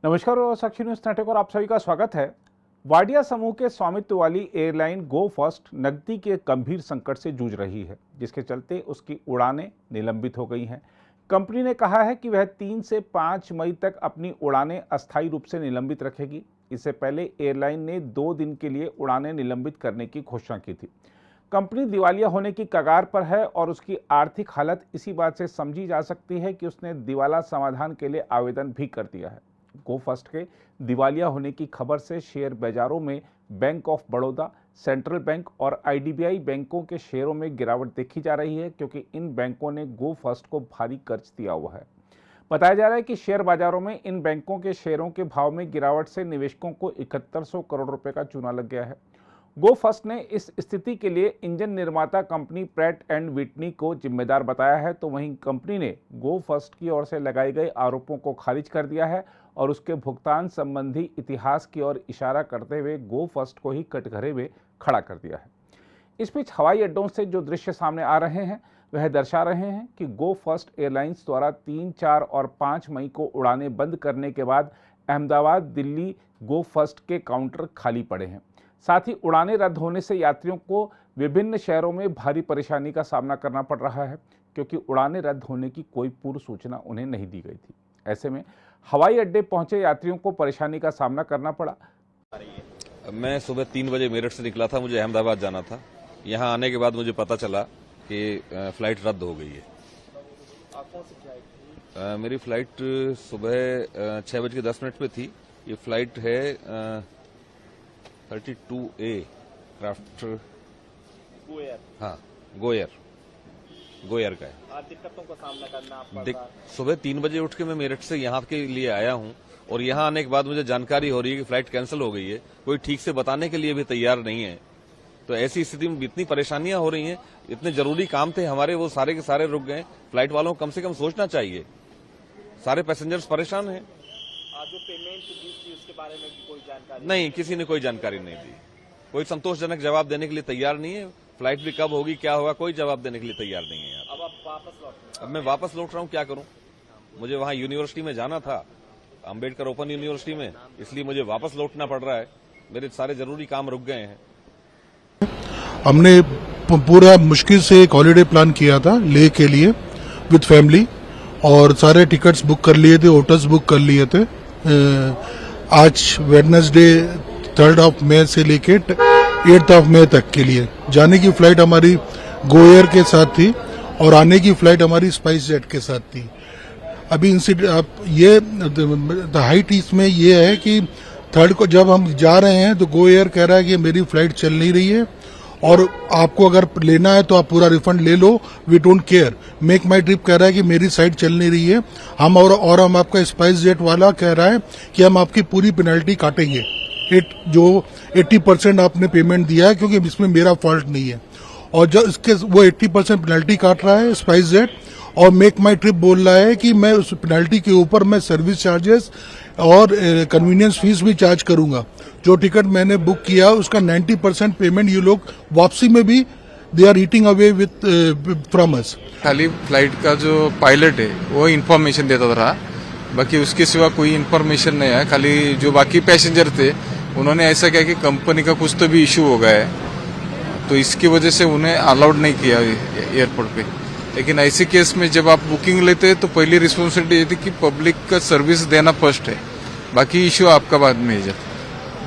नमस्कार और साक्षी news network और आप सभी का स्वागत है। वाडिया समूह के स्वामित्व वाली एयरलाइन गो फर्स्ट नकदी के गंभीर संकट से जूझ रही है, जिसके चलते उसकी उड़ानें निलंबित हो गई हैं। कंपनी ने कहा है कि वह 3 से 5 मई तक अपनी उड़ानें अस्थायी रूप से निलंबित रखेगी। इससे पहले एयरलाइन ने 2 दिन के लिए उड़ानें निलंबित करने की घोषणा की थी। कंपनी दिवालिया होने की कगार पर है और उसकी आर्थिक हालत इसी बात से समझी जा सकती है कि उसने दिवाला समाधान के लिए आवेदन भी कर दिया है। गो फर्स्ट के दिवालिया होने की खबर से शेयर बाजारों में bank of Baroda, central bank और आईडीबीआई बैंकों के शेयरों में गिरावट देखी जा रही है, क्योंकि इन बैंकों ने गो फर्स्ट को भारी कर्ज दिया हुआ है। बताया जा रहा है कि शेयर बाजारों में इन बैंकों के शेयरों के भाव में गिरावट से निवेशकों को 7100 करोड़ रुपए का चूना लग गया है। गो फर्स्ट ने इस स्थिति के लिए इंजन निर्माता कंपनी प्रैट एंड विटनी को जिम्मेदार बताया है, तो वहीं कंपनी ने गो फर्स्ट की ओर से लगाए गए आरोपों को खारिज कर दिया है और उसके भुगतान संबंधी इतिहास की ओर इशारा करते हुए गो फर्स्ट को ही कटघरे में खड़ा कर दिया है। इस बीच हवाई अड्डों से जो दृश्य सामने आ रहे हैं वह दर्शा रहे हैं कि गो फर्स्ट एयरलाइंस द्वारा 3, 4 और 5 मई को उड़ानें बंद करने के बाद अहमदाबाद, दिल्ली गो फर्स्ट के काउंटर खाली पड़े हैं। साथ ही उड़ानें रद्द होने से यात्रियों को विभिन्न शहरों में भारी परेशानी का सामना करना पड़ रहा है, क्योंकि उड़ानें रद्द होने की कोई पूर्व सूचना उन्हें नहीं दी गई थी। ऐसे में हवाई अड्डे पहुंचे यात्रियों को परेशानी का सामना करना पड़ा। मैं सुबह 3 बजे मेरठ से निकला था, मुझे अहमदाबाद जाना था। यहाँ आने के बाद मुझे पता चला कि फ्लाइट रद्द हो गई है। कौन सी फ्लाइट थी? मेरी फ्लाइट सुबह 6:10 पे थी। ये फ्लाइट है 32A क्राफ्ट गोयर। हाँ, गोयर का है। दिक्कतों का सामना करना आपका। सुबह 3 बजे उठ के मैं मेरठ से यहाँ के लिए आया हूँ और यहाँ आने के बाद मुझे जानकारी हो रही है कि फ्लाइट कैंसिल हो गई है। कोई ठीक से बताने के लिए भी तैयार नहीं है। तो ऐसी स्थिति में इतनी परेशानियां हो रही हैं, इतने जरूरी काम थे हमारे, वो सारे के सारे रुक गए। फ्लाइट वालों को कम से कम सोचना चाहिए। सारे पैसेंजर्स परेशान हैं। जो पेमेंट दी थी उसके बारे में भी कोई जानकारी नहीं, किसी ने कोई जानकारी नहीं दी। कोई संतोषजनक जवाब देने के लिए तैयार नहीं है। फ्लाइट भी कब होगी, क्या होगा, कोई जवाब देने के लिए तैयार नहीं है। अब आप वापस लौट रहे हैं? अब मैं वापस लौट रहा हूँ, क्या करूँ। मुझे वहाँ यूनिवर्सिटी में जाना था, अंबेडकर ओपन यूनिवर्सिटी में, इसलिए मुझे वापस लौटना पड़ रहा है। मेरे सारे जरूरी काम रुक गए हैं। हमने पूरा मुश्किल से एक हॉलिडे प्लान किया था लेह के लिए विद फैमिली, और सारे टिकट्स बुक कर लिए थे, होटल्स बुक कर लिए थे। आज वेडनेसडे 3 मई से लेके 8 मई तक के लिए जाने की फ्लाइट हमारी गोएयर के साथ थी और आने की फ्लाइट हमारी स्पाइस जेट के साथ थी। अभी ये हाइट इसमें ये है कि 3rd को जब हम जा रहे हैं तो गोएयर कह रहा है कि मेरी फ्लाइट चल नहीं रही है और आपको अगर लेना है तो आप पूरा रिफंड ले लो, we don't care. Make my trip कह रहा है कि मेरी साइड चल नहीं रही है, हम और हम आपका स्पाइस जेट वाला कह रहा है कि हम आपकी पूरी पेनल्टी काटेंगे। जो 80% आपने पेमेंट दिया है, क्योंकि इसमें मेरा फॉल्ट नहीं है। और जो इसके वो 80% पेनल्टी काट रहा है स्पाइस जेट, और मेक माई ट्रिप बोल रहा है कि मैं उस पेनल्टी के ऊपर मैं सर्विस चार्जेस और कन्वीनियंस फीस भी चार्ज करूंगा। जो टिकट मैंने बुक किया उसका 90% पेमेंट ये लोग वापसी में भी they are eating away with from us. खाली फ्लाइट का जो पायलट है वो इन्फॉर्मेशन देता रहा, बाकी उसके सिवा कोई इन्फॉर्मेशन नहीं है। खाली जो बाकी पैसेंजर थे उन्होंने ऐसा किया कि कंपनी का कुछ तो भी इशू हो गया है, तो इसकी वजह से उन्हें अलाउड नहीं किया एयरपोर्ट पे। लेकिन ऐसे केस में जब आप बुकिंग लेते हैं तो पहली रिस्पॉन्सिबिलिटी ये थी कि पब्लिक का सर्विस देना फर्स्ट है, बाकी इशू आपका बाद में है।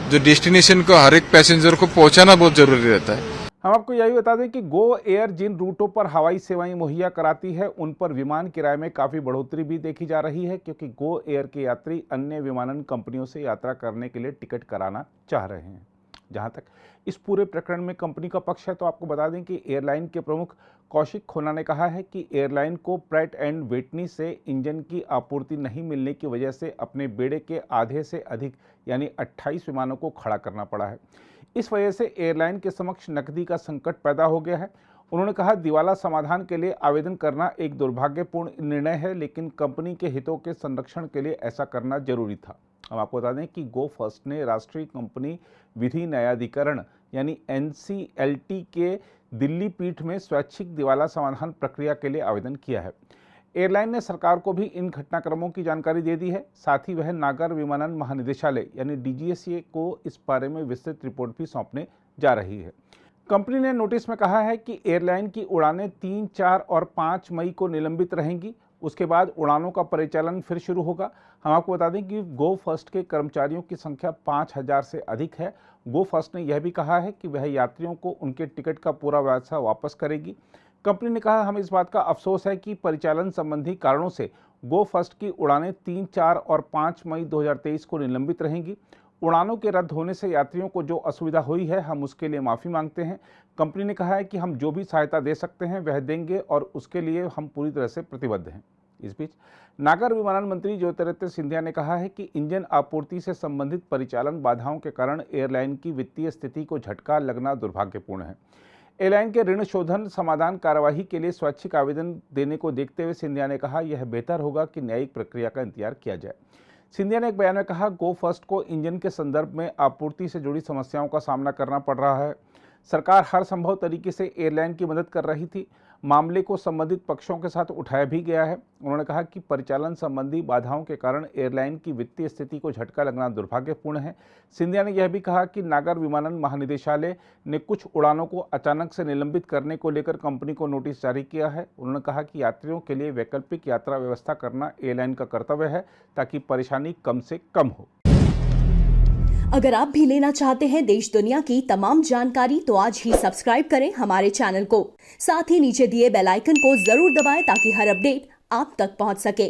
जो डेस्टिनेशन को हर एक पैसेंजर को पहुंचाना बहुत जरूरी रहता है। हम आपको यही बता दें कि गो एयर जिन रूटों पर हवाई सेवाएं मुहैया कराती है उन पर विमान किराए में काफ़ी बढ़ोतरी भी देखी जा रही है, क्योंकि गो एयर के यात्री अन्य विमानन कंपनियों से यात्रा करने के लिए टिकट कराना चाह रहे हैं। जहां तक इस पूरे प्रकरण में कंपनी का पक्ष है, तो आपको बता दें कि एयरलाइन के प्रमुख कौशिक खोना ने कहा है कि एयरलाइन को प्रैट एंड विटनी से इंजन की आपूर्ति नहीं मिलने की वजह से अपने बेड़े के आधे से अधिक यानी 28 विमानों को खड़ा करना पड़ा है। इस वजह से एयरलाइन के समक्ष नकदी का संकट पैदा हो गया है। उन्होंने कहा, दिवाला समाधान के लिए आवेदन करना एक दुर्भाग्यपूर्ण निर्णय है, लेकिन कंपनी के हितों के संरक्षण के लिए ऐसा करना जरूरी था। हम आपको बता दें कि गो फर्स्ट ने राष्ट्रीय कंपनी विधि न्यायाधिकरण यानी NCLT के दिल्ली पीठ में स्वैच्छिक दिवाला समाधान प्रक्रिया के लिए आवेदन किया है। एयरलाइन ने सरकार को भी इन घटनाक्रमों की जानकारी दे दी है। साथ ही वह नागर विमानन महानिदेशालय यानी DGCA को इस बारे में विस्तृत रिपोर्ट भी सौंपने जा रही है। कंपनी ने नोटिस में कहा है कि एयरलाइन की उड़ानें 3, 4 और 5 मई को निलंबित रहेंगी। उसके बाद उड़ानों का परिचालन फिर शुरू होगा। हम आपको बता दें कि गो फर्स्ट के कर्मचारियों की संख्या 5000 से अधिक है। गो फर्स्ट ने यह भी कहा है कि वह यात्रियों को उनके टिकट का पूरा पैसा वापस करेगी। कंपनी ने कहा, हमें इस बात का अफसोस है कि परिचालन संबंधी कारणों से गो फर्स्ट की उड़ानें 3, 4 और 5 मई 2023 को निलंबित रहेंगी। उड़ानों के रद्द होने से यात्रियों को जो असुविधा हुई है, हम उसके लिए माफ़ी मांगते हैं। कंपनी ने कहा है कि हम जो भी सहायता दे सकते हैं वह देंगे और उसके लिए हम पूरी तरह से प्रतिबद्ध हैं। इस बीच नागर विमानन मंत्री ज्योतिरादित्य सिंधिया ने कहा है कि इंजन आपूर्ति से संबंधित परिचालन बाधाओं के कारण एयरलाइन की वित्तीय स्थिति को झटका लगना दुर्भाग्यपूर्ण है। एयरलाइन के ऋण शोधन समाधान कार्यवाही के लिए स्वैच्छिक आवेदन देने को देखते हुए सिंधिया ने कहा, यह बेहतर होगा कि न्यायिक प्रक्रिया का इंतजार किया जाए। सिंधिया ने एक बयान में कहा, गो फर्स्ट को इंजन के संदर्भ में आपूर्ति से जुड़ी समस्याओं का सामना करना पड़ रहा है। सरकार हर संभव तरीके से एयरलाइन की मदद कर रही थी। मामले को संबंधित पक्षों के साथ उठाया भी गया है। उन्होंने कहा कि परिचालन संबंधी बाधाओं के कारण एयरलाइन की वित्तीय स्थिति को झटका लगना दुर्भाग्यपूर्ण है। सिंधिया ने यह भी कहा कि नागर विमानन महानिदेशालय ने कुछ उड़ानों को अचानक से निलंबित करने को लेकर कंपनी को नोटिस जारी किया है। उन्होंने कहा कि यात्रियों के लिए वैकल्पिक यात्रा व्यवस्था करना एयरलाइन का कर्तव्य है ताकि परेशानी कम से कम हो। अगर आप भी लेना चाहते हैं देश दुनिया की तमाम जानकारी तो आज ही सब्सक्राइब करें हमारे चैनल को। साथ ही नीचे दिए बेल आइकन को जरूर दबाएं ताकि हर अपडेट आप तक पहुंच सके।